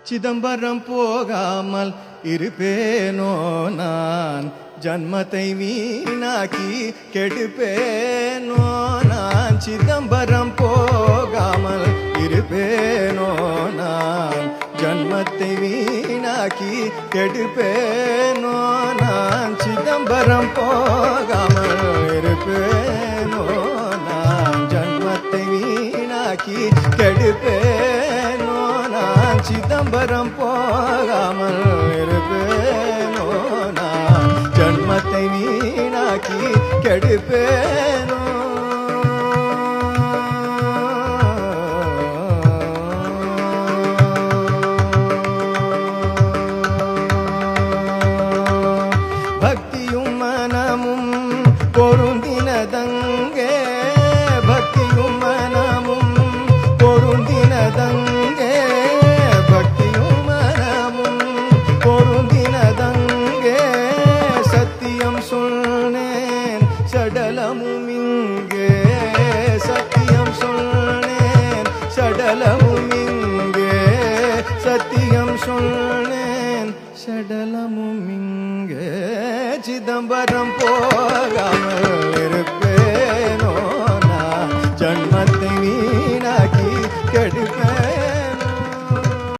சிதம்பரம் போகாமல் இருப்பேனோ நான், ஜன்மத்தை வீணாக்கி கெடுப்பேனோ நான். சிதம்பரம் போகாமல் இருப்பேனோ நான், ஜன்மத்தை வீணாக்கி கெடுப்பேனோ நான். சிதம்பரம் போகாமல் இருப்பேனோ நான், ஜன்மத்தை வீணாக்கி கெடுப்பேனோ நான். சிதம்பரம் போகாமல் இருப்பேனோ நான், ஜன்மத்தை வீணாக்கி கெடுப்பேனோ. பக்தியும் மனமும் பொருந்தினதங்கே, பக்தியும் மனமும் பொருந்தினதங்கே, பக்தியும் மனமும் பொருந்தினதங்கே. சத்தியம் சொன்னேன் சடலமும் இங்கே, சத்தியம் சொன்னேன் சடலமும் இங்கே, சத்தியம் சொன்னேன் சடலமும் இங்கே. சிதம்பரம் போகாமல்